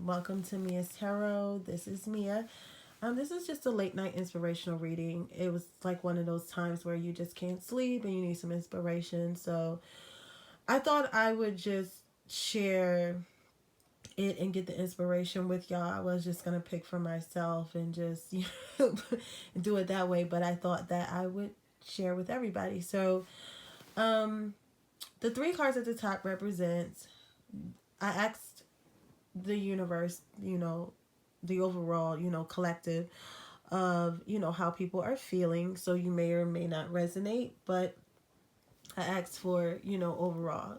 Welcome to Mia's Tarot. This is Mia. This is just a late night inspirational reading. It was like one of those times where you just can't sleep and you need some inspiration. So I thought I would just share it and get the inspiration with y'all. I was just gonna pick for myself and just do it that way, but I thought that I would share with everybody. So the three cards at the top represents. I asked the universe, the overall, collective of, how people are feeling. So you may or may not resonate, but I asked for, overall,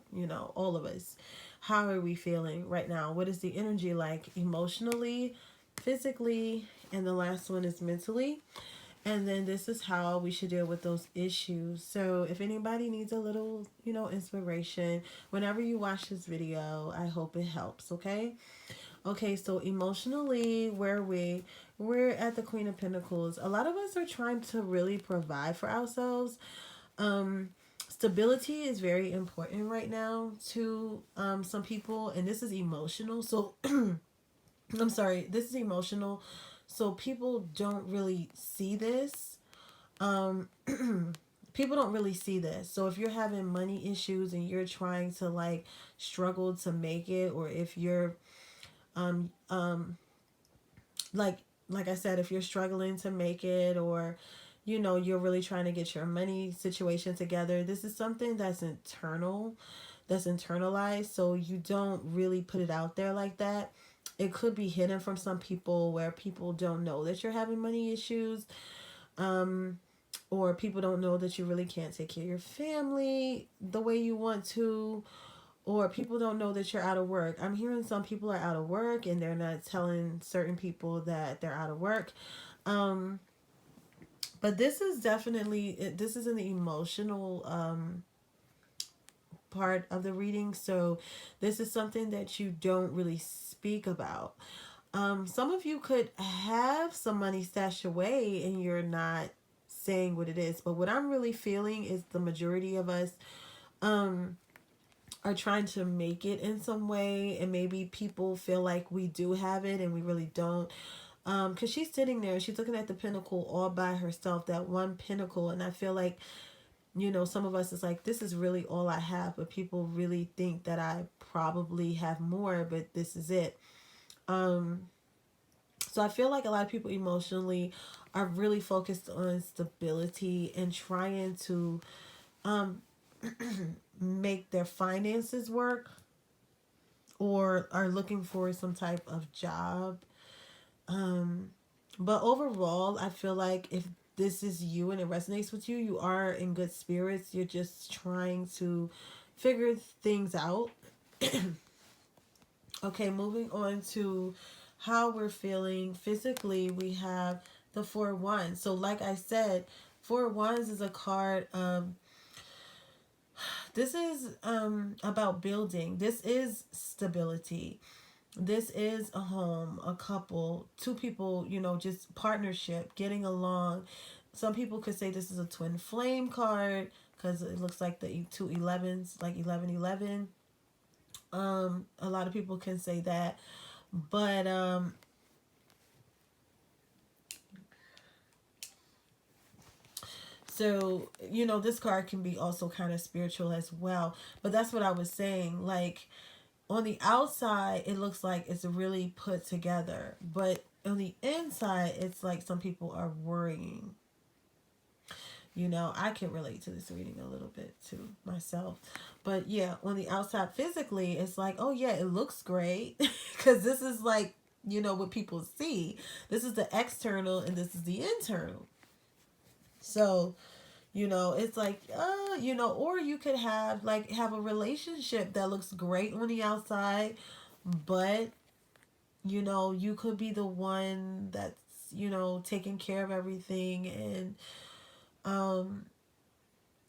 all of us. How are we feeling right now? What is the energy like emotionally, physically, and the last one is mentally. And then this is how we should deal with those issues. So if anybody needs a little, inspiration, whenever you watch this video, I hope it helps, okay? Okay, so emotionally, where we're at the Queen of Pentacles. A lot of us are trying to really provide for ourselves. Stability is very important right now to some people, and this is emotional. So I'm sorry, this is emotional. So people don't really see this. Um, people don't really see this. So if you're having money issues and you're trying to like struggle to make it, or if you're um um like like I said, if you're struggling to make it, or you're really trying to get your money situation together, this is something that's internal, that's internalized, so you don't really put it out there like that. It could be hidden from some people where people don't know that you're having money issues, um or people don't know that you really can't take care of your family the way you want to, or people don't know that you're out of work. I'm hearing some people are out of work and they're not telling certain people that they're out of work. Um, but this is definitely, this is in the emotional part of the reading. So this is something that you don't really speak about. Some of you could have some money stashed away and you're not saying what it is. But what I'm really feeling is the majority of us um, are trying to make it in some way, and maybe people feel like we do have it and we really don't. Because she's sitting there, she's looking at the pinnacle all by herself, that one pinnacle, and I feel like, some of us is like, this is really all I have, but people really think that I probably have more, but this is it. Um, so I feel like a lot of people emotionally are really focused on stability and trying to um, make their finances work, or are looking for some type of job. Um, but overall, I feel like if this is you and it resonates with you, you are in good spirits. You're just trying to figure things out. Okay, moving on to how we're feeling physically, we have the Four of Wands. So, like I said, Four of Wands is a card. This is about building. This is stability. This is a home, a couple, two people, just partnership, getting along. Some people could say this is a twin flame card because it looks like the two 11s, like 1111. A lot of people can say that, but so this card can be also kind of spiritual as well. But that's what I was saying. Like, on the outside, it looks like it's really put together, but on the inside, it's like some people are worrying. I can relate to this reading a little bit too myself. But yeah, on the outside, physically, it's like, oh yeah, it looks great. Because this is like, what people see. This is the external and this is the internal. So, it's like, or you could have a relationship that looks great on the outside, but, you could be the one that's, taking care of everything, and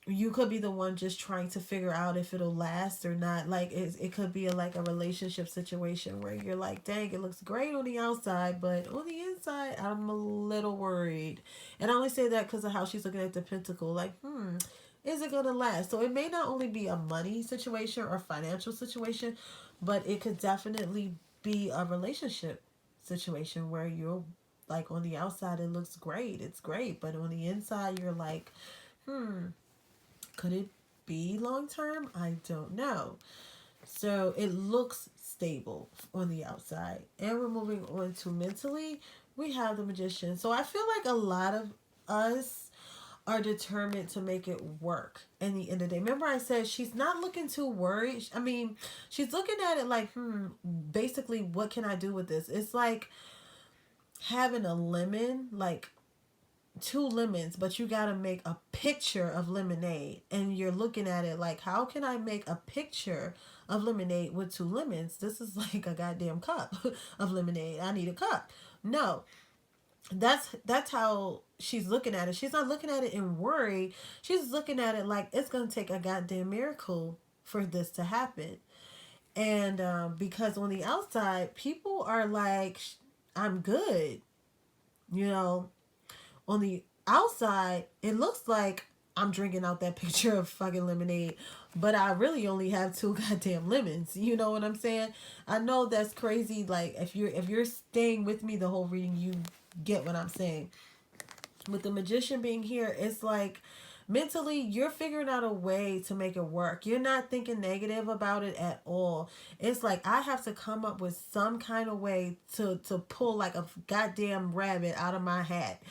you could be the one just trying to figure out if it'll last or not. Like, it could be like a relationship situation where you're like, dang, it looks great on the outside, but on the inside, I'm a little worried. And I only say that because of how she's looking at the pentacle. Like, is it going to last? So it may not only be a money situation or financial situation, but it could definitely be a relationship situation where you're like on the outside it looks great, it's great, but on the inside you're like, could it be long term? I don't know. So it looks stable on the outside. And we're moving on to mentally. We have the Magician. So I feel like a lot of us are determined to make it work in the end of the day. Remember I said she's not looking too worried. I mean, she's looking at it like, basically what can I do with this? It's like having a lemon, like two lemons, but you got to make a picture of lemonade. And you're looking at it like, how can I make a picture of lemonade with two lemons? This is like a goddamn cup of lemonade. I need a cup. No, that's how she's looking at it. She's not looking at it in worry. She's looking at it like it's gonna take a goddamn miracle for this to happen. And because on the outside, people are like, I'm good. You know, on the outside, it looks like I'm drinking out that picture of fucking lemonade, but I really only have two goddamn lemons. You know what I'm saying? I know that's crazy. Like if you're staying with me the whole reading, you get what I'm saying. With the Magician being here, it's like mentally you're figuring out a way to make it work. You're not thinking negative about it at all. It's like I have to come up with some kind of way to pull like a goddamn rabbit out of my hat.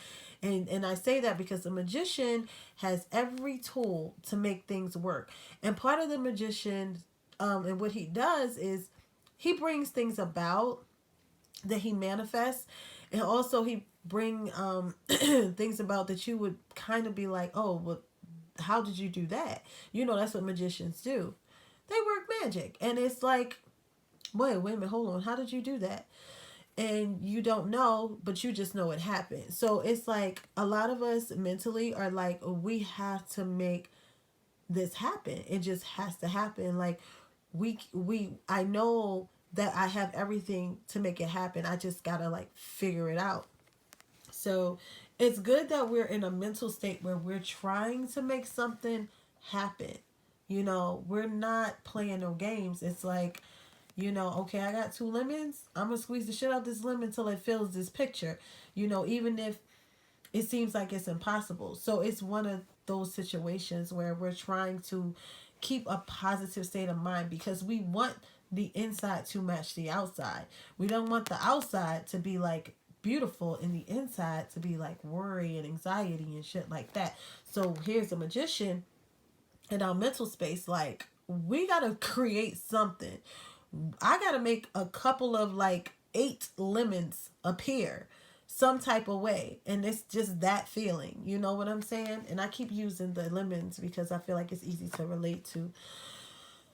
And I say that because the Magician has every tool to make things work. And part of the Magician, and what he does is he brings things about that he manifests, and also he bring things about that you would kind of be like, oh, well, how did you do that? You know, that's what magicians do. They work magic, and it's like, wait a minute, hold on, how did you do that? And you don't know, but you just know it happened. So it's like a lot of us mentally are like, we have to make this happen. It just has to happen. Like I know that I have everything to make it happen. I just gotta like figure it out. So it's good that we're in a mental state where we're trying to make something happen. You know, we're not playing no games. It's like, you know, okay, I got two lemons. I'm gonna squeeze the shit out this lemon until it fills this picture. You know, even if it seems like it's impossible. So it's one of those situations where we're trying to keep a positive state of mind because we want the inside to match the outside. We don't want the outside to be like beautiful and the inside to be like worry and anxiety and shit like that. So here's a Magician in our mental space, like we gotta create something. I gotta make a couple of like 8 lemons appear some type of way, and it's just that feeling, you know what I'm saying? And I keep using the lemons because I feel like it's easy to relate to.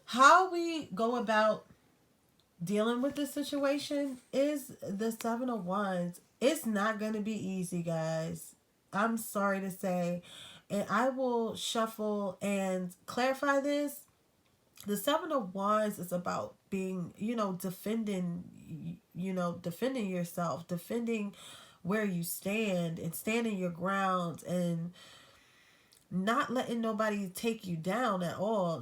How we go about dealing with this situation is the 7 of Wands. It's not going to be easy, guys. I'm sorry to say. And I will shuffle and clarify this. The 7 of Wands is about being, defending yourself, defending where you stand and standing your ground and not letting nobody take you down at all,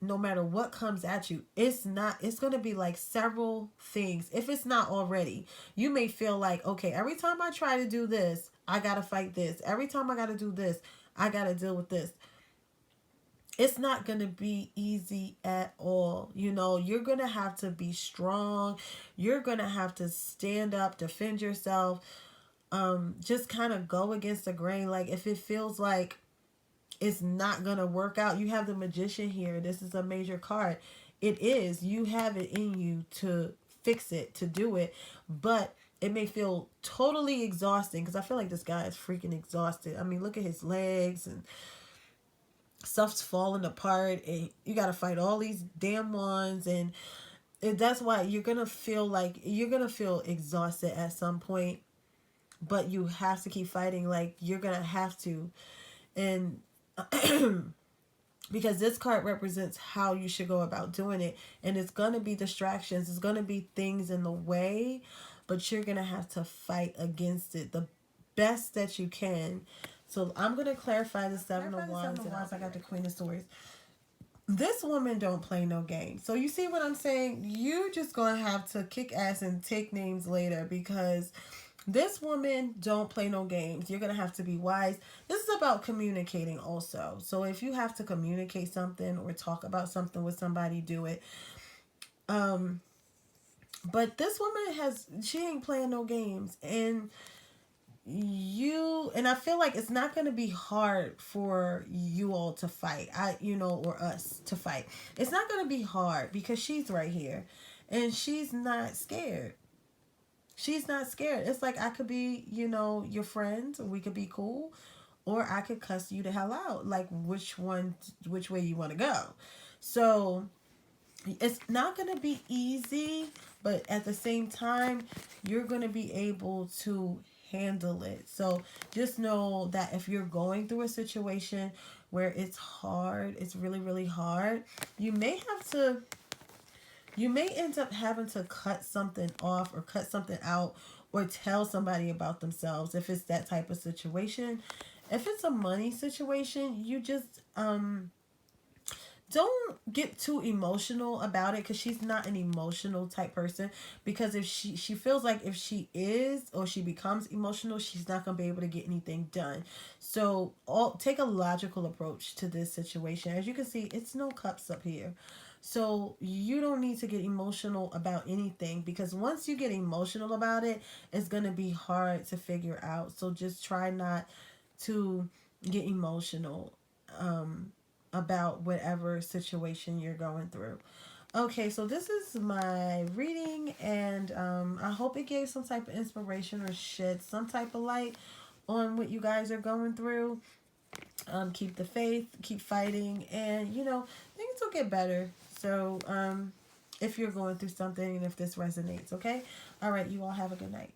no matter what comes at you. It's going to be like several things. If it's not already, you may feel like, okay, every time I try to do this, I got to fight this. Every time I got to do this, I got to deal with this. It's not going to be easy at all. You're going to have to be strong. You're going to have to stand up, defend yourself. Just kind of go against the grain. Like if it feels like it's not going to work out, you have the Magician here. This is a major card. It is. You have it in you to fix it, to do it. But it may feel totally exhausting because I feel like this guy is freaking exhausted. I mean, look at his legs and stuff's falling apart, and you got to fight all these damn ones, and that's why you're gonna feel exhausted at some point, but you have to keep fighting. Like you're gonna have to. And because this card represents how you should go about doing it, and it's gonna be distractions, it's gonna be things in the way, but you're gonna have to fight against it the best that you can. So I'm going to clarify the 7 of Wands. I got the Queen of Swords. This woman don't play no games. So you see what I'm saying? You just gonna have to kick ass and take names later, because this woman don't play no games. You're gonna have to be wise. This is about communicating also. So if you have to communicate something or talk about something with somebody, do it. Um, but this woman she ain't playing no games, and I feel like it's not going to be hard for you all to fight. Or us to fight. It's not going to be hard because she's right here, and she's not scared. She's not scared. It's like I could be, your friend, we could be cool, or I could cuss you the hell out. Like which way you want to go. So it's not going to be easy, but at the same time, you're going to be able to handle it. So just know that if you're going through a situation where it's hard, it's really, really hard, you may have to you may end up having to cut something off or cut something out or tell somebody about themselves if it's that type of situation. If it's a money situation, you just don't get too emotional about it, because she's not an emotional type person. Because if she feels like if she is or she becomes emotional, she's not going to be able to get anything done. So take a logical approach to this situation. As you can see, it's no cups up here. So you don't need to get emotional about anything, because once you get emotional about it, it's going to be hard to figure out. So just try not to get emotional about whatever situation you're going through. Okay, so this is my reading, and I hope it gave some type of inspiration or shed some type of light on what you guys are going through. Keep the faith, keep fighting, and things will get better. So if you're going through something and if this resonates, okay? All right, you all have a good night.